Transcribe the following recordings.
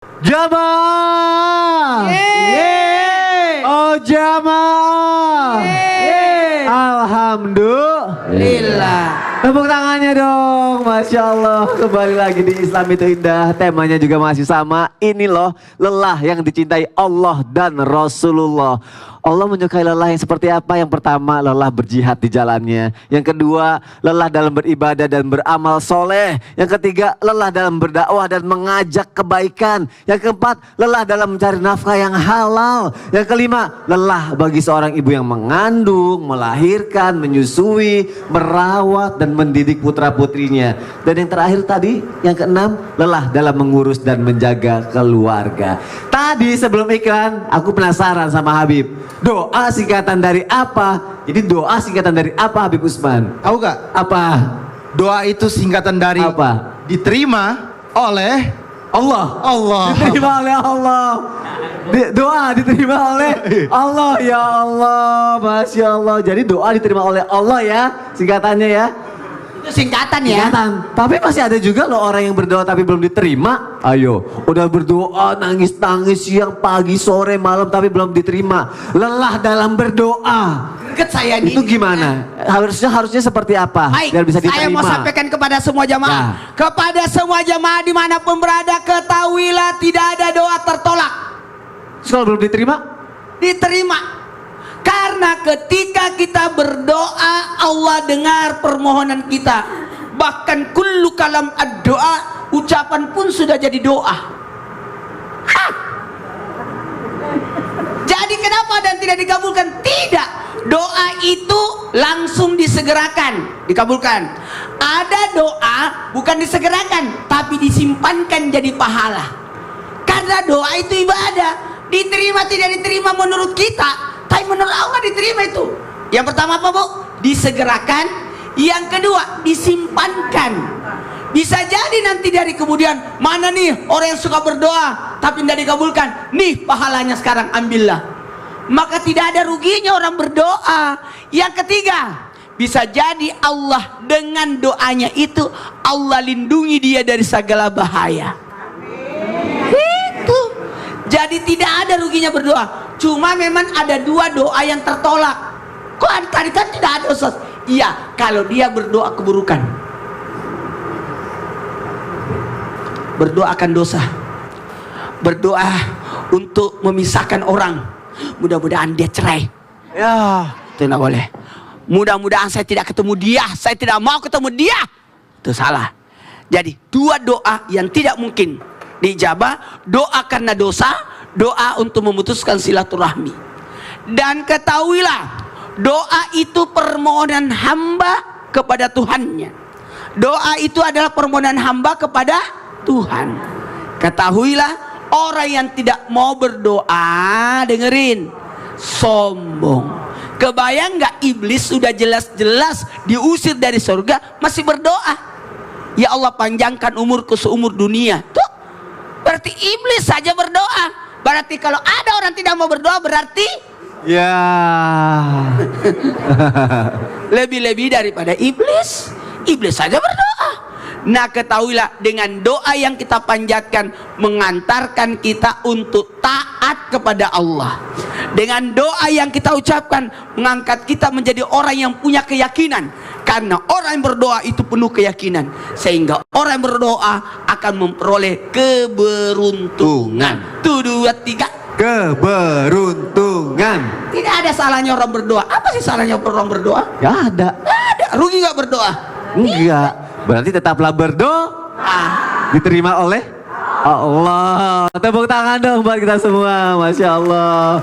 Jamaah. Yeay. Oh jamaah. Yeay. Alhamdulillah. Tepuk tangannya dong, Masya Allah. Kembali lagi di Islam itu Indah. Temanya juga masih sama. Ini loh lelah yang dicintai Allah dan Rasulullah. Allah menyukai lelah yang seperti apa? Yang pertama, lelah berjihad di jalannya. Yang kedua, lelah dalam beribadah dan beramal soleh. Yang ketiga, lelah dalam berdakwah dan mengajak kebaikan. Yang keempat, lelah dalam mencari nafkah yang halal. Yang kelima, lelah bagi seorang ibu yang mengandung, melahirkan, menyusui, merawat dan mendidik putra-putrinya. Dan yang terakhir tadi, yang keenam, lelah dalam mengurus dan menjaga keluarga. Tadi sebelum iklan, aku penasaran sama Habib. Doa singkatan dari apa? Jadi doa singkatan dari apa, Habib Usman? Tahu gak? Apa? Doa itu singkatan dari Apa? diterima oleh Allah. Allah. Diterima oleh Allah. Doa diterima oleh Allah. Ya Allah, Masya Allah. Jadi doa diterima oleh Allah ya, singkatannya ya. Itu singkatan ya. Singkatan. Tapi masih ada juga loh orang yang berdoa tapi belum diterima. Ayo, udah berdoa nangis-nangis siang, pagi, sore, malam tapi belum diterima. Lelah dalam berdoa. Deket saya nih. Itu gimana? Harusnya seperti apa? Baik, Biar bisa diterima. saya mau sampaikan kepada semua jamaah. Ya. Kepada semua jamaah dimanapun berada, ketahuilah tidak ada doa tertolak. Terus kalau belum diterima? Diterima. Karena ketika kita berdoa, Allah dengar permohonan kita. Bahkan kullu kalam ad-doa, ucapan pun sudah jadi doa. Hah? Jadi kenapa dan tidak dikabulkan? Tidak. Doa itu langsung disegerakan, dikabulkan. Ada doa bukan disegerakan, tapi disimpankan jadi pahala. Karena doa itu ibadah. Diterima tidak diterima menurut kita, tapi menurut Allah diterima itu. Yang pertama apa, Bu? Disegerakan. Yang kedua, disimpankan. Bisa jadi nanti dari kemudian, mana nih orang yang suka berdoa tapi tidak dikabulkan, nih pahalanya sekarang ambillah. Maka tidak ada ruginya orang berdoa. Yang ketiga, bisa jadi Allah dengan doanya itu Allah lindungi dia dari segala bahaya. Itu. Jadi tidak ada ruginya berdoa. Cuma memang ada dua doa yang tertolak. Kok tadi kan tidak ada, Ustaz? Iya, kalau dia berdoa keburukan. Berdoa akan dosa. Berdoa untuk memisahkan orang. Mudah-mudahan dia cerai. Ya, tidak boleh. Mudah-mudahan saya tidak ketemu dia. Saya tidak mau ketemu dia. Itu salah. Jadi dua doa yang tidak mungkin dijabah. Doa karena dosa, doa untuk memutuskan silaturahmi. Dan ketahuilah, doa itu permohonan hamba kepada Tuhannya. Doa itu adalah permohonan hamba kepada Tuhan. Ketahuilah, orang yang tidak mau berdoa, dengerin, sombong. Kebayang nggak iblis sudah jelas-jelas diusir dari surga masih berdoa? Ya Allah, panjangkan umurku seumur dunia. Tuh, berarti iblis saja berdoa. Berarti kalau ada orang tidak mau berdoa, berarti Ya. lebih-lebih daripada iblis. Iblis saja berdoa. Nah, ketahuilah, dengan doa yang kita panjatkan mengantarkan kita untuk taat kepada Allah. Dengan doa yang kita ucapkan mengangkat kita menjadi orang yang punya keyakinan. Karena orang yang berdoa itu penuh keyakinan, sehingga orang yang berdoa akan memperoleh keberuntungan. Tuh, 2, 3. Keberuntungan. Tidak ada salahnya orang berdoa. Apa sih salahnya orang berdoa? Gak ada. Nggak ada. Rugi nggak berdoa? Enggak. Berarti tetaplah berdoa. Diterima oleh Allah. Tepuk tangan dong buat kita semua. Masya Allah.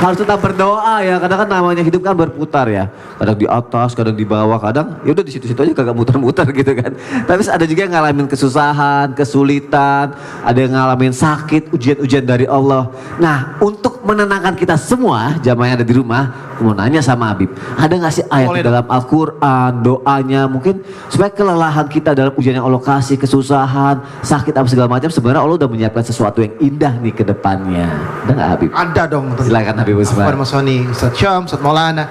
Harus tetap berdoa ya. Kadang kan namanya hidup kan berputar ya. Kadang di atas, kadang di bawah, kadang ya udah di situ-situ aja kagak muter-muter gitu kan. Tapi ada juga yang ngalamin kesusahan, kesulitan, ada yang ngalamin sakit, ujian-ujian dari Allah. Nah, untuk menenangkan kita semua, jamaah yang ada di rumah, aku mau nanya sama Habib, ada nggak sih ayat di dalam Al-Quran, doanya mungkin supaya kelelahan kita dalam ujian yang Allah kasih, kesusahan, sakit apa segala macam, sebenarnya Allah udah menyiapkan sesuatu yang indah nih ke depannya. Ada nggak Habib? Ada dong. Silakan Habib Usman. Mas Soni, Ustaz Syam, Ustaz Maulana.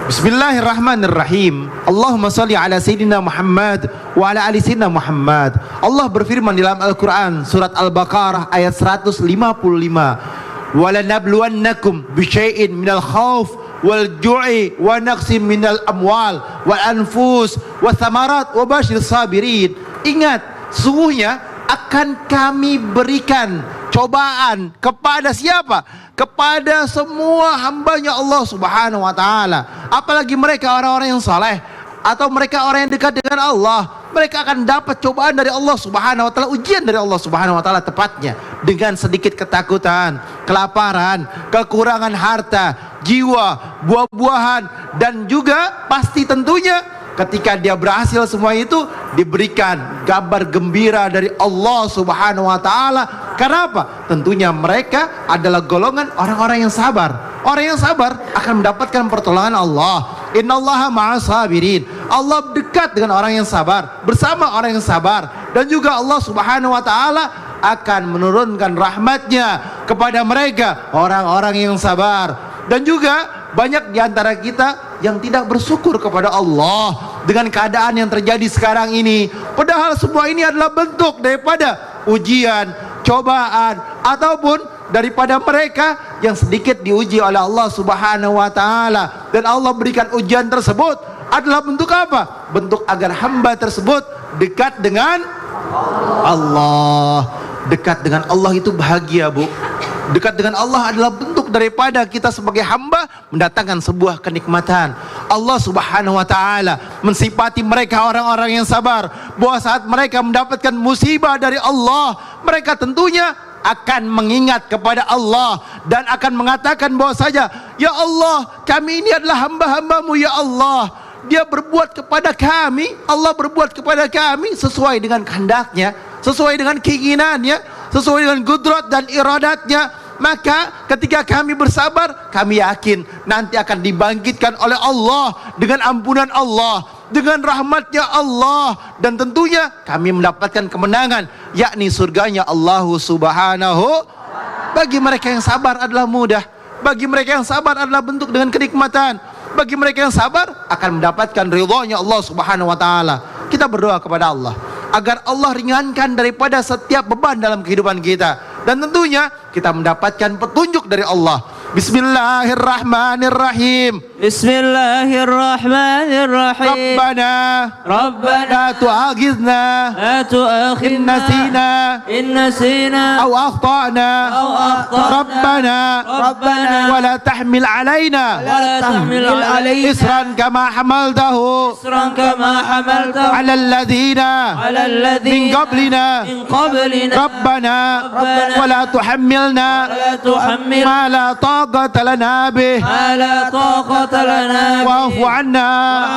Bismillahirrahmanirrahim. Allahumma salli ala Sayyidina Muhammad wa ala ali Sayyidina Muhammad. Allah berfirman dalam Al-Quran surat Al-Baqarah ayat 155. Walanabluwannakum bisyai'in minal khawf wal ju'i wa naqsim minal amwal wal anfus wa thamarat wa bashir sabirin. Ingat, sesungguhnya akan kami berikan cobaan kepada siapa? Kepada semua hambanya Allah Subhanahu wa ta'ala. Apalagi mereka orang-orang yang saleh atau mereka orang yang dekat dengan Allah, mereka akan dapat cobaan dari Allah Subhanahu wa ta'ala, ujian dari Allah Subhanahu wa ta'ala, tepatnya dengan sedikit ketakutan, kelaparan, kekurangan harta, jiwa, buah-buahan, dan juga pasti tentunya ketika dia berhasil semua itu diberikan kabar gembira dari Allah Subhanahu wa ta'ala. Kenapa? Tentunya mereka adalah golongan orang-orang yang sabar. Orang yang sabar akan mendapatkan pertolongan Allah. Innallaha ma'as sabirin. Allah dekat dengan orang yang sabar, bersama orang yang sabar. Dan juga Allah Subhanahu wa ta'ala akan menurunkan rahmatnya kepada mereka, orang-orang yang sabar. Dan juga banyak di antara kita yang tidak bersyukur kepada Allah dengan keadaan yang terjadi sekarang ini. Padahal semua ini adalah bentuk daripada ujian, cobaan, ataupun daripada mereka yang sedikit diuji oleh Allah Subhanahu wa ta'ala. Dan Allah berikan ujian tersebut adalah bentuk apa? Bentuk agar hamba tersebut dekat dengan Allah. Dekat dengan Allah itu bahagia, Bu. Dekat dengan Allah adalah bentuk daripada kita sebagai hamba mendatangkan sebuah kenikmatan. Allah Subhanahu wa ta'ala mensifati mereka orang-orang yang sabar, bahwa saat mereka mendapatkan musibah dari Allah, mereka tentunya akan mengingat kepada Allah dan akan mengatakan bahwa saja, ya Allah, kami ini adalah hamba-hambamu, ya Allah. Dia berbuat kepada kami, Allah berbuat kepada kami sesuai dengan kehendaknya, sesuai dengan keinginannya, sesuai dengan kudrat dan iradatnya. Maka ketika kami bersabar, kami yakin nanti akan dibangkitkan oleh Allah dengan ampunan Allah, dengan rahmatnya Allah, dan tentunya kami mendapatkan kemenangan, yakni surganya Allah Subhanahu. Bagi mereka yang sabar adalah mudah. Bagi mereka yang sabar adalah bentuk dengan kenikmatan. Bagi mereka yang sabar akan mendapatkan ridhonya Allah Subhanahu wa ta'ala. Kita berdoa kepada Allah agar Allah ringankan daripada setiap beban dalam kehidupan kita, dan tentunya kita mendapatkan petunjuk dari Allah. Bismillahirrahmanirrahim. Bismillahirrahmanirrahim. Rabbana Rabbana la tu'akhidna la tu'akhidna in nasina in nasina aw akhtana. aw akhtana. Rabbana Rabbana wa la tahmil alaina wa la tahmil alaina isran kama hamaltahu isran kama hamaltahu ala alladhina ala alladhina min qablina. min qablina. Rabbana wa la tuhammilna la tuhammil ma la taqata lana bih ma la taqata lana wa'fu anna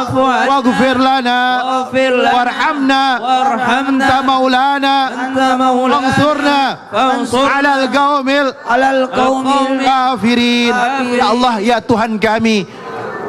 wa'fu anna waghfir lana waghfir lana warhamna warhamna anta maulana anta maulana wansurna ala al-qaumil kafirin. Ya Allah, ya Tuhan kami,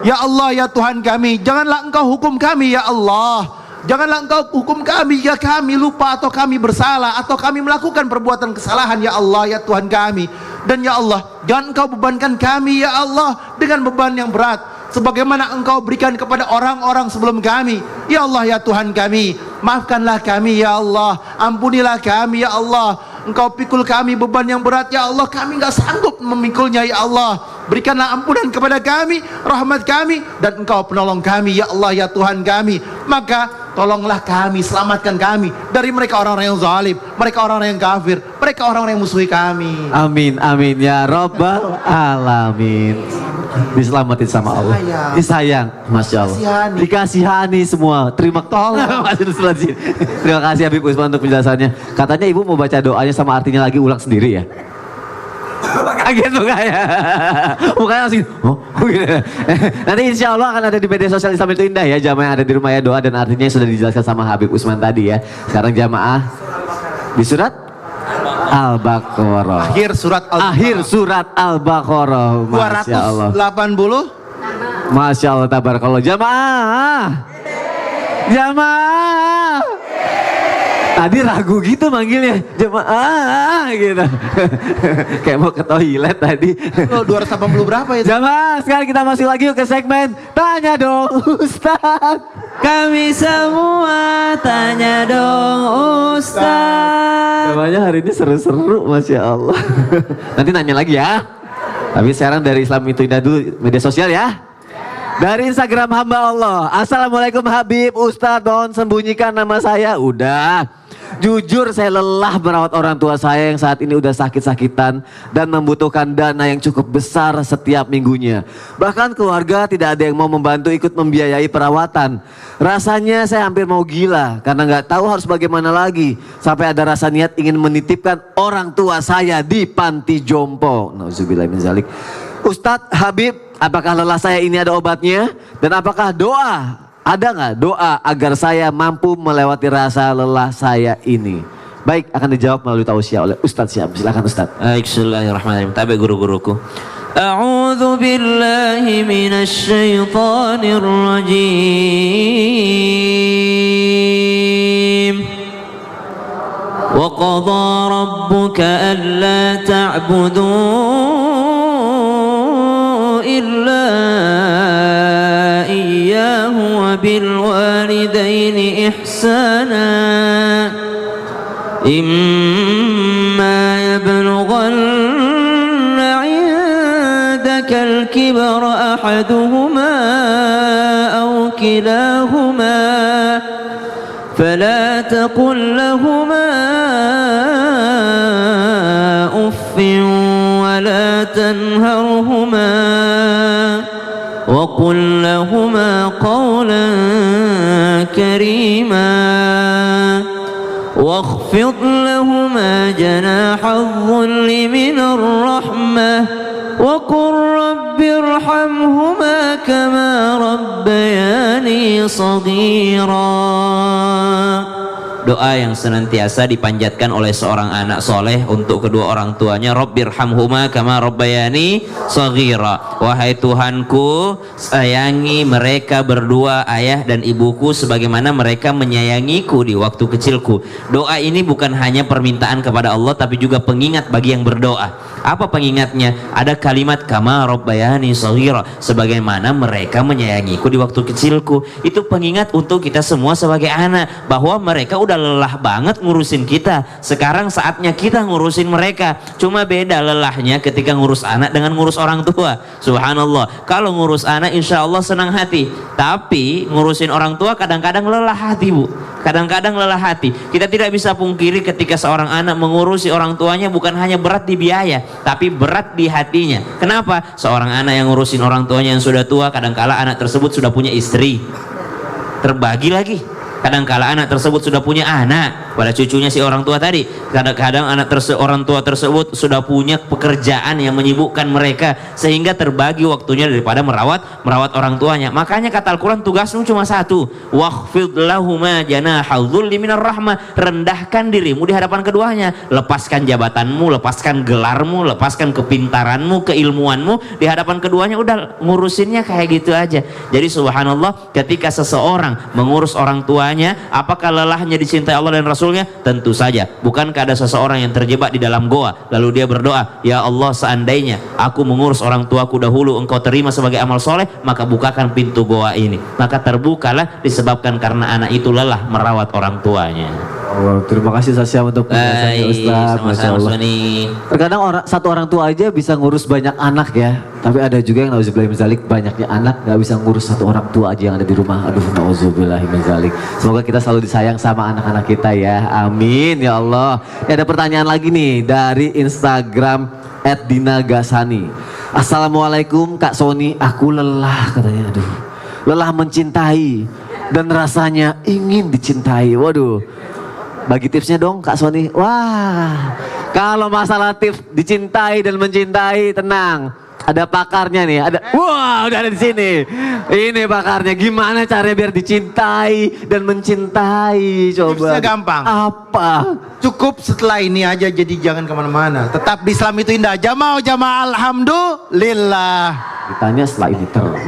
ya Allah, ya Tuhan kami, janganlah Engkau hukum kami, ya Allah. Janganlah Engkau hukum kami jika kami lupa atau kami bersalah atau kami melakukan perbuatan kesalahan, ya Allah, ya Tuhan kami. Dan ya Allah, jangan Engkau bebankan kami, ya Allah, dengan beban yang berat sebagaimana Engkau berikan kepada orang-orang sebelum kami. Ya Allah, ya Tuhan kami, maafkanlah kami, ya Allah. Ampunilah kami, ya Allah. Engkau pikul kami beban yang berat, ya Allah. Kami enggak sanggup memikulnya, ya Allah. Berikanlah ampunan kepada kami, rahmat kami, dan Engkau penolong kami, ya Allah, ya Tuhan kami. Maka tolonglah kami, selamatkan kami dari mereka orang-orang yang zalim, mereka orang-orang yang kafir, mereka orang-orang yang musuhi kami. Amin, amin ya Rabbal Alamin. Diselamatin sama Allah. Disayang, Masya Allah. Kasihani. Dikasihani semua. Terima kasih. Terima kasih Habib Usman untuk penjelasannya. Katanya ibu mau baca doanya sama artinya lagi ulang sendiri ya. Kaget mukanya. Mukanya langsung oh, gitu. Nanti insya Allah akan ada di media sosial Islam itu Indah ya. Jamaah yang ada di rumah ya, doa dan artinya sudah dijelaskan sama Habib Usman tadi ya. Sekarang jamaah di surat Al-Baqarah. Akhir surat Al-Baqarah. Masya Allah. 280. Masya Allah, tabarakallah. Jamaah. Jamaah. Tadi ragu gitu manggilnya, jemaah gitu. Kayak mau ke toilet tadi. Lo 280 berapa itu? Jamaah, sekarang kita masuk lagi yuk ke segmen Tanya Dong Ustaz. Kami semua tanya dong Ustaz. Temanya hari ini seru-seru, Masya Allah. Nanti nanya lagi ya. Tapi sekarang dari Islam itu Indah dulu, media sosial ya. Dari Instagram hamba Allah. Assalamualaikum Habib Ustaz, mohon sembunyikan nama saya. Udah. Jujur saya lelah merawat orang tua saya yang saat ini udah sakit-sakitan dan membutuhkan dana yang cukup besar setiap minggunya. Bahkan keluarga tidak ada yang mau membantu ikut membiayai perawatan. Rasanya saya hampir mau gila karena nggak tahu harus bagaimana lagi. Sampai ada rasa niat ingin menitipkan orang tua saya di panti jompo. Nauzubillah min zalik. Ustadz Habib, apakah lelah saya ini ada obatnya? Dan apakah doa? Ada nggak doa agar saya mampu melewati rasa lelah saya ini? Baik, akan dijawab melalui tausiah oleh Ustadz Syam. Silakan Ustadz. Bismillahirrahmanirrahim. Tabi guru-guruku. A'udzu billahi minasy syaithanir rajim. Wa qadha rabbuka alla ta'budu illa وبالوالدين إحسانا إما يبلغن عندك الكبر أحدهما أو كلاهما فلا تقل لهما أف ولا تنهرهما وقل لهما قولا كريما واخفض لهما جناح الذل من الرحمة وقل رب ارحمهما كما ربياني صغيرا. Doa yang senantiasa dipanjatkan oleh seorang anak soleh untuk kedua orang tuanya. Rabbirhamhuma kama rabbayani shaghira. Wahai Tuhanku, sayangi mereka berdua, ayah dan ibuku, sebagaimana mereka menyayangiku di waktu kecilku. Doa ini bukan hanya permintaan kepada Allah, tapi juga pengingat bagi yang berdoa. Apa pengingatnya? Ada kalimat kama rabbayani shaghira, sebagaimana mereka menyayangiku di waktu kecilku. Itu pengingat untuk kita semua sebagai anak, bahwa mereka udah lelah banget ngurusin kita. Sekarang saatnya kita ngurusin mereka. Cuma beda lelahnya ketika ngurus anak dengan ngurus orang tua. Subhanallah. Kalau ngurus anak insya Allah senang hati. Tapi ngurusin orang tua kadang-kadang lelah hati, Bu. Kadang-kadang lelah hati. Kita tidak bisa pungkiri ketika seorang anak mengurusi orang tuanya bukan hanya berat di biaya, tapi berat di hatinya. Kenapa? Seorang anak yang ngurusin orang tuanya yang sudah tua, kadangkala anak tersebut sudah punya istri. Terbagi lagi. Kadangkala anak tersebut sudah punya anak pada cucunya si orang tua tadi. Kadang-kadang orang tua tersebut sudah punya pekerjaan yang menyibukkan mereka sehingga terbagi waktunya daripada merawat orang tuanya. Makanya kata Al-Quran, tugasmu cuma satu, wakhfid lahuma janahal dhulli minar rahmah. Rendahkan dirimu di hadapan keduanya. Lepaskan jabatanmu, lepaskan gelarmu, lepaskan kepintaranmu, keilmuanmu di hadapan keduanya. Udah ngurusinnya kayak gitu aja. Jadi subhanallah, ketika seseorang mengurus orang tuanya, apakah lelahnya dicintai Allah dan Rasulnya? Tentu saja. Bukankah ada seseorang yang terjebak di dalam goa, lalu dia berdoa, ya Allah, seandainya aku mengurus orang tuaku dahulu, engkau terima sebagai amal soleh, maka bukakan pintu goa ini. Maka terbukalah disebabkan karena anak itu lelah merawat orang tuanya. Oh, terima kasih Ustaz Syam untuk penjelasannya Ustaz. Masya Allah. Terkadang satu orang tua aja bisa ngurus banyak anak ya. Tapi ada juga yang nauzubillah min zalik, banyaknya anak gak bisa ngurus satu orang tua aja yang ada di rumah. Aduh, nauzubillah min zalik. Semoga kita selalu disayang sama anak-anak kita ya. Amin ya Allah. Ya, ada pertanyaan lagi nih dari Instagram @dinagasani. Assalamualaikum Kak Sony, aku lelah katanya. Aduh, lelah mencintai dan rasanya ingin dicintai. Waduh. Bagi tipsnya dong Kak Sony. Wah, kalau masalah tips dicintai dan mencintai, tenang. Ada pakarnya nih. Wah, udah ada di sini. Ini pakarnya. Gimana caranya biar dicintai dan mencintai? Coba. Tipsnya gampang. Apa? Cukup setelah ini aja, jadi jangan kemana-mana. Tetap di Islam itu Indah. Jamaah alhamdulillah. Ditanya setelah ini terus.